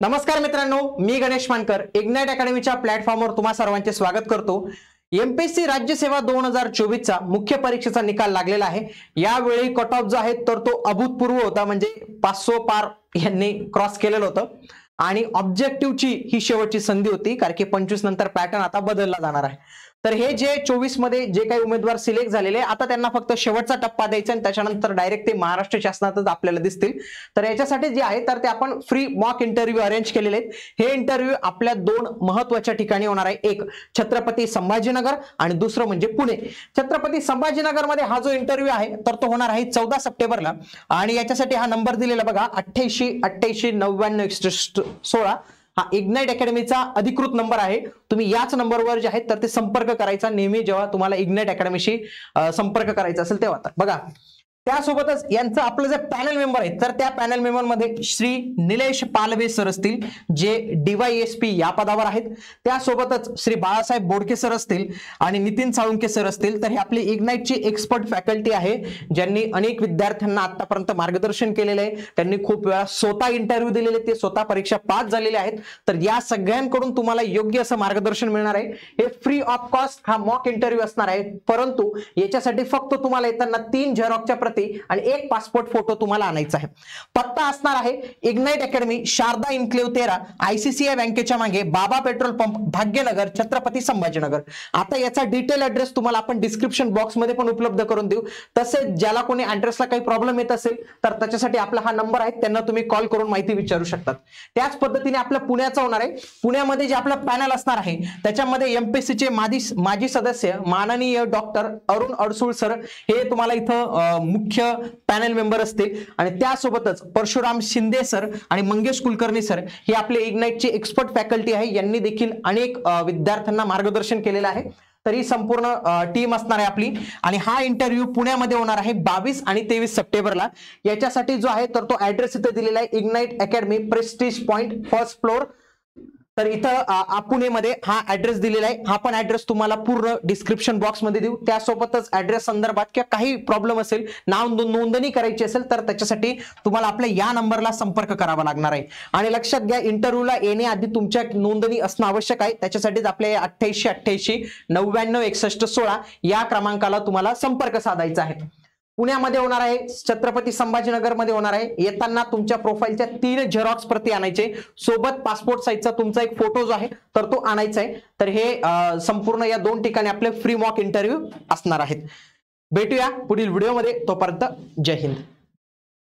नमस्कार मित्रांनो, मी गणेश मानकर इग्नाइट अकॅडमीच्या प्लॅटफॉर्मवर तुम्हा सर्वांचे स्वागत करतो। एमपीएससी राज्य सेवा 2024 चा मुख्य परीक्षेचा निकाल लागलेला आहे। यावेळी कट ऑफ जो आहे तर तो अभूतपूर्व होता, म्हणजे 500 पार यांनी क्रॉस केलेलं होतं आणि ऑब्जेक्टिव्हची ही शेवटची संधी होती, कारण की 25 नंतर पॅटर्न आता बदलला जाणार आहे। तर हे जे 24 मध्ये जे काही उमेदवार सिलेक्ट झालेले आता त्यांना फक्त शेवटचा टप्पा द्यायचा आणि त्याच्यानंतर डायरेक्ट ते महाराष्ट्र शासनातच आपल्याला दिसतील। तर याच्यासाठी जे आहे तर ते आपण फ्री मॉक इंटरव्ह्यू अरेंज केलेले आहेत। हे इंटरव्ह्यू आपल्या दोन महत्त्वाच्या ठिकाणी होणार आहे, एक छत्रपती संभाजीनगर आणि दुसरं म्हणजे पुणे। छत्रपती संभाजीनगर मध्ये हा जो इंटरव्ह्यू आहे तर तो होणार आहे 14 सप्टेंबरला आणि याच्यासाठी हा नंबर दिलेला बघा 88 88 99 16 हा इग्नाइट अकॅडमीचा अधिकृत नंबर आहे। तुम्ही याच नंबरवर जे आहे तर ते संपर्क करायचा नेहमी जेव्हा तुम्हाला इग्नाइट अकॅडमीशी संपर्क करायचा असेल तेव्हा। बघा त्यासोबतच यांचं आपलं जे पॅनल मेंबर आहे तर त्या पॅनल मेंबर मध्ये श्री निलेश पालवे सर असतील, जे डीवायएसपी या पदावर आहेत। त्यासोबतच श्री बाळासाहेब बोडके सर असतील आणि नितीन साळुंके सर असतील। तर हे आपली इग्नाइटची एक्सपर्ट फॅकल्टी आहे, ज्यांनी अनेक विद्यार्थ्यांना आतापर्यंत मार्गदर्शन केलेले आहे। त्यांनी खूप वेळा स्वतः इंटरव्ह्यू दिलेले, ते स्वतः परीक्षा पास झालेले आहेत। तर या सगळ्यांकडून तुम्हाला योग्य असं मार्गदर्शन मिळणार आहे। हे फ्री ऑफ कॉस्ट हा मॉक इंटरव्ह्यू असणार आहे, परंतु याच्यासाठी फक्त तुम्हाला येताना 3 झेरॉक्सच्या आणि एक पासपोर्ट फोटो तुम्हाला आणायचा आहे। पत्ता असणार आहे इग्नाइट अकॅडमी, शारदा इन्क्लेव्ह 13, आयसीसीआय बँकेच्या मागे, बाबा पेट्रोल पंप, भाग्यनगर, छत्रपती संभाजीनगर। आता याचा डिटेल ऍड्रेस तुम्हाला आपण डिस्क्रिप्शन बॉक्स मध्ये पण उपलब्ध करून देऊ। तसेच ज्याला कोणी ऍड्रेसला काही प्रॉब्लेम येत असेल तर त्याच्यासाठी आपला हा नंबर आहे, त्यांना तुम्ही कॉल करून माहिती विचारू शकतात। त्याच पद्धतीने आपलं पुण्याचं होणार आहे। पुण्यामध्ये जे आपलं पॅनल असणार आहे त्याच्यामध्ये एमपीएससी चे माजी सदस्य माननीय डॉक्टर अरुण अडसूळ सर हे तुम्हाला इथं मुख्य पॅनल मेंबर असतील आणि त्यासोबतच परशुराम शिंदे सर आणि मंगेश कुलकर्णी सर हे आपले इग्नाइटची एक्सपर्ट फॅकल्टी आहे। यांनी देखील अनेक विद्यार्थ्यांना मार्गदर्शन केलेलं आहे। तर ही संपूर्ण टीम असणार आहे आपली आणि हा इंटरव्ह्यू पुण्यामध्ये होणार आहे 22 आणि 23 सप्टेंबरला। याच्यासाठी जो आहे तर तो ऍड्रेस इथे दिलेला आहे, ignite academy prestige point first floor. तर इथं पुणेमध्ये हा ऍड्रेस दिलेला आहे। हा पण ऍड्रेस तुम्हाला पूर्ण डिस्क्रिप्शन बॉक्स मध्ये देऊ। त्यासोबतच ऍड्रेस संदर्भात किंवा काही प्रॉब्लेम असेल, नाव नोंदणी करायची असेल तर त्याच्यासाठी तुम्हाला आपल्या या नंबरला संपर्क करावा लागणार आहे। आणि लक्षात घ्या, इंटरव्ह्यूला येण्याआधी तुमच्या नोंदणी असणं आवश्यक आहे। त्याच्यासाठीच आपल्या 88 88 99 61 16 या क्रमांकाला तुम्हाला संपर्क साधायचा आहे। पुण्यामध्ये होणार आहे, छत्रपती संभाजीनगर मध्ये होणार आहे। येताना तुमच्या प्रोफाईलच्या 3 झेरॉक्स प्रती आणायचे, सोबत पासपोर्ट साईजचा तुमचा एक फोटो जो आहे तर तो आणायचा आहे। तर हे संपूर्ण या 2 ठिकाणी आपले फ्री मॉक इंटरव्ह्यू असणार आहेत। भेटूया पुढील व्हिडिओमध्ये, तोपर्यंत जय हिंद।